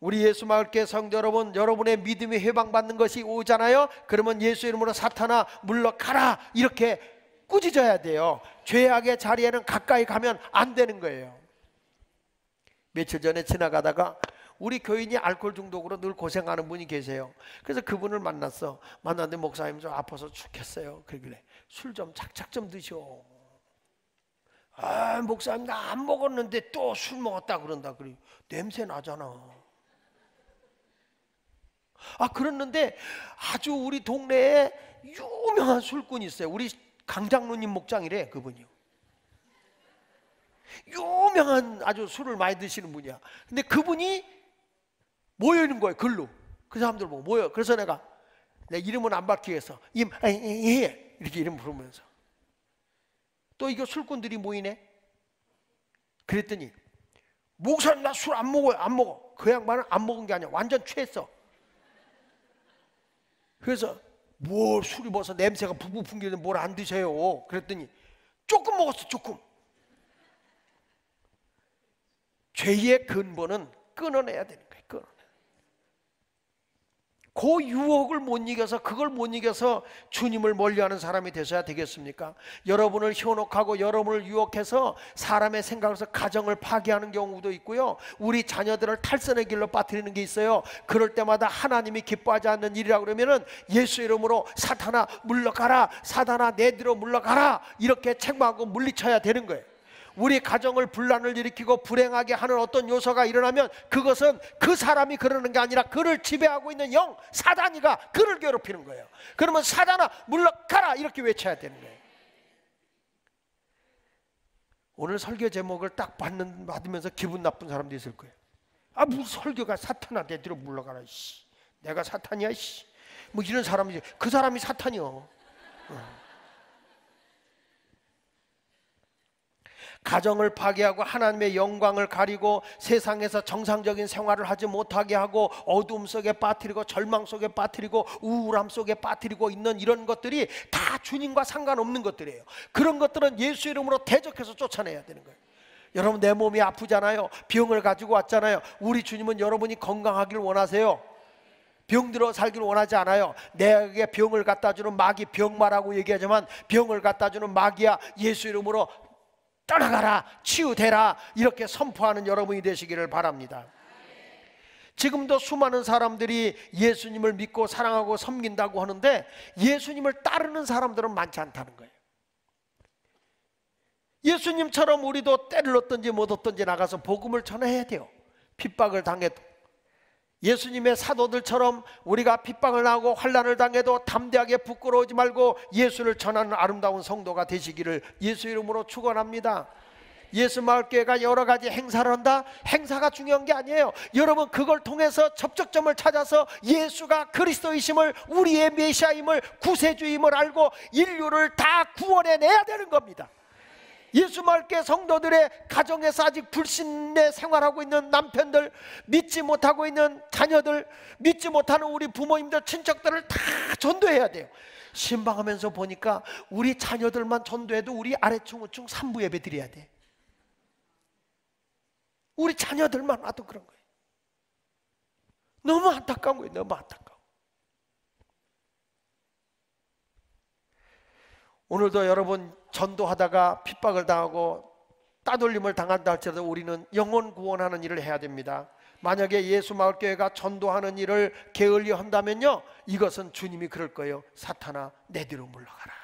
우리 예수마을교회 성도 여러분, 여러분의 믿음이 해방받는 것이 오잖아요. 그러면 예수 이름으로 사탄아 물러가라 이렇게 꾸짖어야 돼요. 죄악의 자리에는 가까이 가면 안 되는 거예요. 며칠 전에 지나가다가 우리 교인이 알코올 중독으로 늘 고생하는 분이 계세요. 그래서 그분을 만났는데 목사님 좀 아파서 죽겠어요. 그러길래 술 좀 착착 좀 드셔. 아, 목사님 나 안 먹었는데 또 술 먹었다 그런다. 그래, 냄새 나잖아. 아, 그랬는데 아주 우리 동네에 유명한 술꾼이 있어요. 우리 강장로님 목장이래. 그분이요, 유명한 아주 술을 많이 드시는 분이야. 근데 그분이 모여 있는 거예요. 글로 그 사람들 보고 모여. 그래서 내가 내 이름은 안 밝히겠어. 이렇게 이름 부르면서 또 이거 술꾼들이 모이네. 그랬더니 목사님 나 술 안 먹어요. 안 먹어. 그 양반은 안 먹은 게 아니야. 완전 취했어. 그래서 뭘 술이 벌써 냄새가 부부 풍기는데 뭘 안 드셔요. 그랬더니 조금 먹었어. 조금. 죄의 근본은 끊어내야 되는 거예요. 그 유혹을 못 이겨서, 그걸 못 이겨서 주님을 멀리하는 사람이 되셔야 되겠습니까? 여러분을 현혹하고 여러분을 유혹해서 사람의 생각에서 가정을 파괴하는 경우도 있고요, 우리 자녀들을 탈선의 길로 빠뜨리는 게 있어요. 그럴 때마다 하나님이 기뻐하지 않는 일이라고 그러면은 예수 이름으로 사탄아 물러가라, 사탄아 내 뒤로 물러가라 이렇게 책망하고 물리쳐야 되는 거예요. 우리 가정을 분란을 일으키고 불행하게 하는 어떤 요소가 일어나면 그것은 그 사람이 그러는 게 아니라 그를 지배하고 있는 영 사단이가 그를 괴롭히는 거예요. 그러면 사단아 물러가라 이렇게 외쳐야 되는 거예요. 오늘 설교 제목을 딱 받으면서 기분 나쁜 사람도 있을 거예요. 아, 무슨 설교가 사탄아 내 뒤로 물러가라, 씨. 내가 사탄이야, 씨. 뭐 이런 사람이지. 그 사람이 사탄이요. 가정을 파괴하고 하나님의 영광을 가리고 세상에서 정상적인 생활을 하지 못하게 하고 어둠 속에 빠뜨리고 절망 속에 빠뜨리고 우울함 속에 빠뜨리고 있는 이런 것들이 다 주님과 상관없는 것들이에요. 그런 것들은 예수 이름으로 대적해서 쫓아내야 되는 거예요. 여러분, 내 몸이 아프잖아요. 병을 가지고 왔잖아요. 우리 주님은 여러분이 건강하길 원하세요. 병들어 살기를 원하지 않아요. 내게 병을 갖다 주는 마귀, 병마라고 얘기하지만 병을 갖다 주는 마귀야. 예수 이름으로 떠나가라, 치유되라 이렇게 선포하는 여러분이 되시기를 바랍니다. 지금도 수많은 사람들이 예수님을 믿고 사랑하고 섬긴다고 하는데 예수님을 따르는 사람들은 많지 않다는 거예요. 예수님처럼 우리도 때를 얻든지 못 얻든지 나가서 복음을 전해야 돼요. 핍박을 당해도 예수님의 사도들처럼 우리가 핍박을 당하고 환난을 당해도 담대하게 부끄러워하지 말고 예수를 전하는 아름다운 성도가 되시기를 예수 이름으로 축원합니다. 예수마을교회가 여러 가지 행사를 한다. 행사가 중요한 게 아니에요. 여러분, 그걸 통해서 접촉점을 찾아서 예수가 그리스도이심을, 우리의 메시아임을, 구세주임을 알고 인류를 다 구원해내야 되는 겁니다. 예수마을교회 성도들의 가정에서 아직 불신의 생활하고 있는 남편들, 믿지 못하고 있는 자녀들, 믿지 못하는 우리 부모님들, 친척들을 다 전도해야 돼요. 신방하면서 보니까 우리 자녀들만 전도해도 우리 아래층 우층 3부 예배 드려야 돼. 우리 자녀들만 와도 그런 거예요. 너무 안타까운 거예요. 너무 안타까워. 오늘도 여러분 전도하다가 핍박을 당하고 따돌림을 당한다 할지라도 우리는 영혼 구원하는 일을 해야 됩니다. 만약에 예수마을교회가 전도하는 일을 게을리 한다면요, 이것은 주님이 그럴 거예요. 사탄아 내 뒤로 물러가라.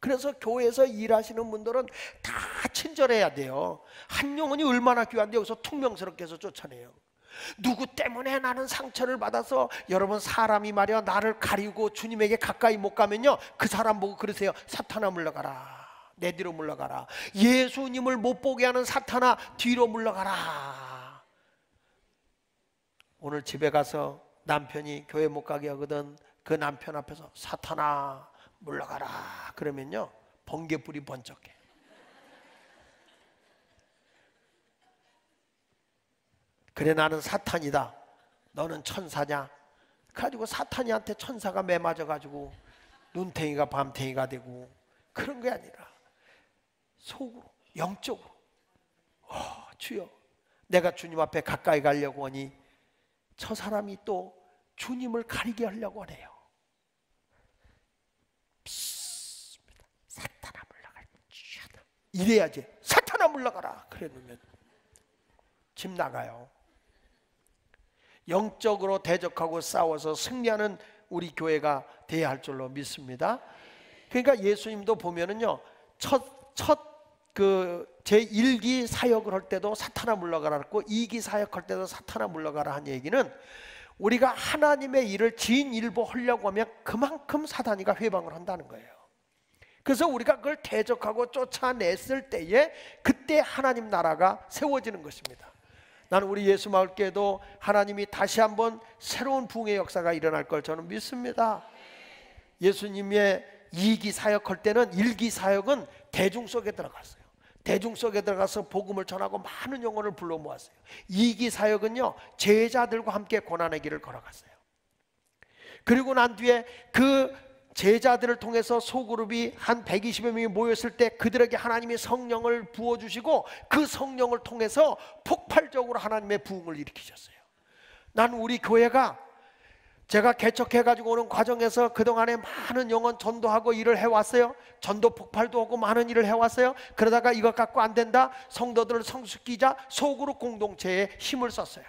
그래서 교회에서 일하시는 분들은 다 친절해야 돼요. 한 영혼이 얼마나 귀한데 여기서 퉁명스럽게 해서 쫓아내요. 누구 때문에 나는 상처를 받아서, 여러분 사람이 말이야 나를 가리고 주님에게 가까이 못 가면요, 그 사람 보고 그러세요. 사탄아 물러가라, 내 뒤로 물러가라. 예수님을 못 보게 하는 사탄아 뒤로 물러가라. 오늘 집에 가서 남편이 교회 못 가게 하거든. 그 남편 앞에서 사탄아 물러가라 그러면요, 번개불이 번쩍해. 그래 나는 사탄이다, 너는 천사냐? 그래가지고 사탄이한테 천사가 매맞아가지고 눈탱이가 밤탱이가 되고 그런 게 아니라 속으로, 영적으로, 주여 내가 주님 앞에 가까이 가려고 하니 저 사람이 또 주님을 가리게 하려고 하네요. 사탄아 물러가라, 이래야지. 사탄아 물러가라 그래 놓으면 집 나가요. 영적으로 대적하고 싸워서 승리하는 우리 교회가 돼야 할 줄로 믿습니다. 그러니까 예수님도 보면은요, 제1기 사역을 할 때도 사탄아 물러가라 했고 2기 사역할 때도 사탄아 물러가라 한 얘기는, 우리가 하나님의 일을 진일보 하려고 하면 그만큼 사단이가 회방을 한다는 거예요. 그래서 우리가 그걸 대적하고 쫓아냈을 때에 그때 하나님 나라가 세워지는 것입니다. 나는 우리 예수마을교회도 하나님이 다시 한번 새로운 부흥의 역사가 일어날 걸 저는 믿습니다. 예수님의 2기 사역할 때는 1기 사역은 대중 속에 들어갔어요. 대중 속에 들어가서 복음을 전하고 많은 영혼을 불러 모았어요. 2기 사역은요, 제자들과 함께 고난의 길을 걸어갔어요. 그리고 난 뒤에 그 제자들을 통해서 소그룹이 한 120여 명이 모였을 때 그들에게 하나님의 성령을 부어주시고 그 성령을 통해서 폭발적으로 하나님의 부흥을 일으키셨어요. 난 우리 교회가 제가 개척해가지고 오는 과정에서 그동안에 많은 영혼 전도하고 일을 해왔어요. 전도 폭발도 하고 많은 일을 해왔어요. 그러다가 이것 갖고 안 된다, 성도들을 성숙시키자 소그룹 공동체에 힘을 썼어요.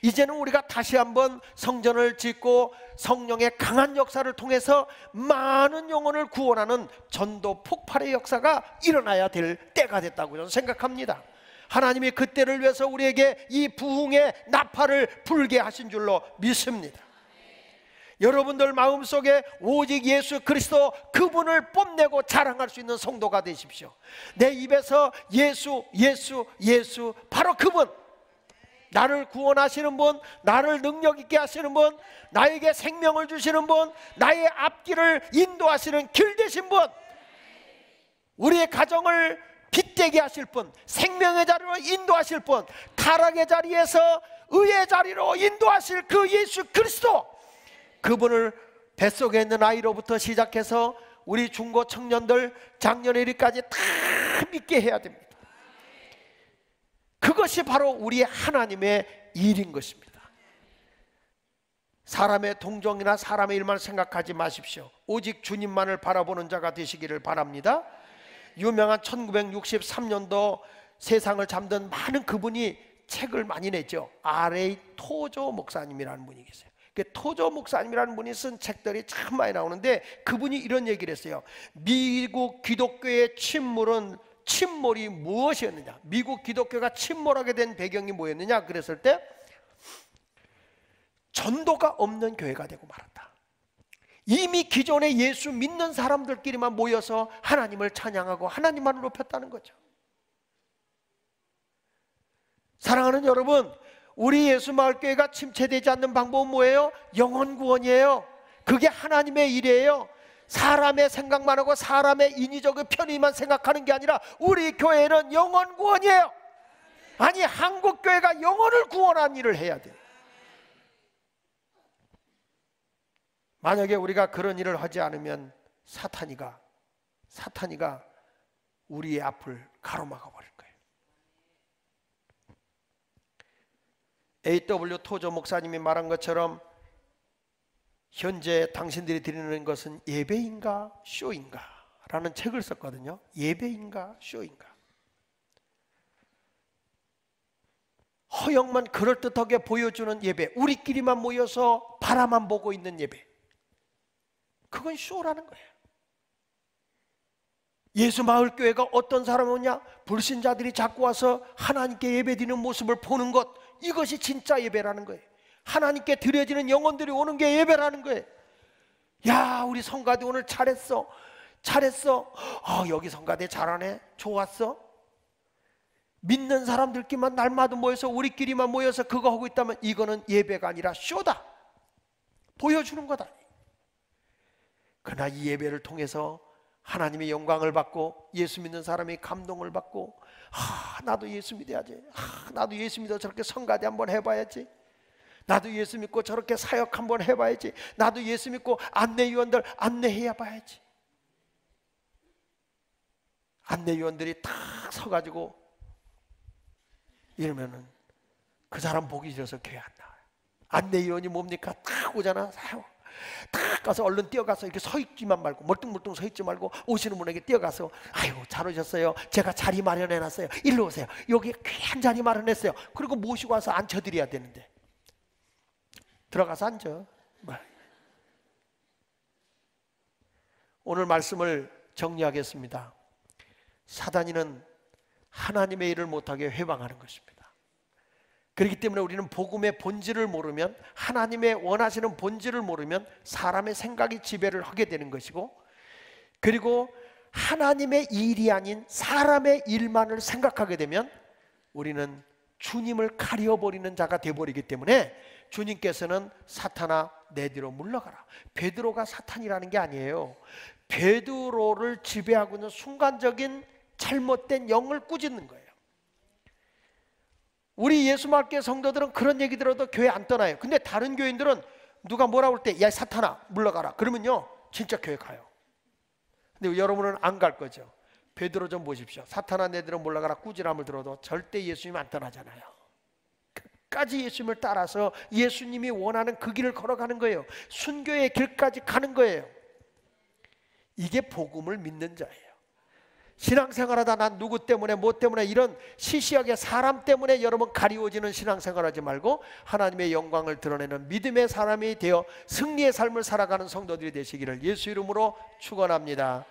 이제는 우리가 다시 한번 성전을 짓고 성령의 강한 역사를 통해서 많은 영혼을 구원하는 전도 폭발의 역사가 일어나야 될 때가 됐다고 저는 생각합니다. 하나님이 그때를 위해서 우리에게 이 부흥의 나팔을 불게 하신 줄로 믿습니다. 여러분들 마음속에 오직 예수 그리스도 그분을 뽐내고 자랑할 수 있는 성도가 되십시오. 내 입에서 예수 예수 예수, 바로 그분, 나를 구원하시는 분, 나를 능력 있게 하시는 분, 나에게 생명을 주시는 분, 나의 앞길을 인도하시는 길 되신 분, 우리의 가정을 빛되게 하실 분, 생명의 자리로 인도하실 분, 타락의 자리에서 의의 자리로 인도하실 그 예수 그리스도, 그분을 뱃속에 있는 아이로부터 시작해서 우리 중고 청년들 장년일까지 다 믿게 해야 됩니다. 그것이 바로 우리 하나님의 일인 것입니다. 사람의 동정이나 사람의 일만 생각하지 마십시오. 오직 주님만을 바라보는 자가 되시기를 바랍니다. 유명한 1963년도 세상을 잠든 많은 그분이 책을 많이 냈죠. R.A. 토조 목사님이라는 분이 계세요. 토조 목사님이라는 분이 쓴 책들이 참 많이 나오는데, 그분이 이런 얘기를 했어요. 미국 기독교의 침몰이 무엇이었느냐, 미국 기독교가 침몰하게 된 배경이 뭐였느냐 그랬을 때, 전도가 없는 교회가 되고 말았다. 이미 기존에 예수 믿는 사람들끼리만 모여서 하나님을 찬양하고 하나님만을 높였다는 거죠. 사랑하는 여러분, 우리 예수마을교회가 침체되지 않는 방법은 뭐예요? 영혼 구원이에요. 그게 하나님의 일이에요. 사람의 생각만 하고 사람의 인위적인 편의만 생각하는 게 아니라 우리 교회는 영혼 구원이에요. 아니, 한국교회가 영혼을 구원하는 일을 해야 돼요. 만약에 우리가 그런 일을 하지 않으면 사탄이가 우리의 앞을 가로막아 버릴 거예요. A.W. 토조 목사님이 말한 것처럼 현재 당신들이 드리는 것은 예배인가 쇼인가 라는 책을 썼거든요. 예배인가 쇼인가. 허영만 그럴듯하게 보여주는 예배, 우리끼리만 모여서 바라만 보고 있는 예배, 그건 쇼라는 거예요. 예수 마을교회가 어떤 사람이 오냐? 불신자들이 자꾸 와서 하나님께 예배드리는 모습을 보는 것, 이것이 진짜 예배라는 거예요. 하나님께 드려지는 영혼들이 오는 게 예배라는 거예요. 야, 우리 성가대 오늘 잘했어. 여기 성가대 잘하네. 좋았어. 믿는 사람들끼리만 날마다 모여서 우리끼리만 모여서 그거 하고 있다면 이거는 예배가 아니라 쇼다. 보여주는 거다. 그러나 이 예배를 통해서 하나님의 영광을 받고 예수 믿는 사람이 감동을 받고, 나도 예수 믿어야지. 나도 예수 믿어 저렇게 성가대 한번 해봐야지. 나도 예수 믿고 저렇게 사역 한번 해봐야지. 나도 예수 믿고 안내위원들 안내해야 봐야지. 안내위원들이 딱 서가지고 이러면은 그 사람 보기 싫어서 교회 안 나와요. 안내위원이 뭡니까? 딱 오잖아. 딱 가서 얼른 뛰어가서 이렇게 서 있지만 말고, 멀뚱멀뚱 서 있지 말고 오시는 분에게 뛰어가서, 아유 잘 오셨어요. 제가 자리 마련해놨어요. 일로 오세요. 여기 귀한 자리 마련했어요. 그리고 모시고 와서 앉혀드려야 되는데 들어가서 앉아. 오늘 말씀을 정리하겠습니다. 사단이는 하나님의 일을 못하게 회방하는 것입니다. 그렇기 때문에 우리는 복음의 본질을 모르면, 하나님의 원하시는 본질을 모르면 사람의 생각이 지배를 하게 되는 것이고, 그리고 하나님의 일이 아닌 사람의 일만을 생각하게 되면 우리는 주님을 가려버리는 자가 되어버리기 때문에 주님께서는 사탄아 내 뒤로 물러가라. 베드로가 사탄이라는 게 아니에요. 베드로를 지배하고 있는 순간적인 잘못된 영을 꾸짖는 거예요. 우리 예수말교회 성도들은 그런 얘기 들어도 교회 안 떠나요. 근데 다른 교인들은 누가 뭐라고 할 때 야 사탄아 물러가라 그러면요 진짜 교회 가요. 근데 여러분은 안 갈 거죠. 베드로 좀 보십시오. 사탄아 내 뒤로 물러가라 꾸지람을 들어도 절대 예수님 안 떠나잖아요. 끝까지 예수님을 따라서 예수님이 원하는 그 길을 걸어가는 거예요. 순교의 길까지 가는 거예요. 이게 복음을 믿는 자예요. 신앙생활하다 난 누구 때문에 뭐 때문에 이런 시시하게 사람 때문에 여러분 가리워지는 신앙생활하지 말고 하나님의 영광을 드러내는 믿음의 사람이 되어 승리의 삶을 살아가는 성도들이 되시기를 예수 이름으로 축원합니다.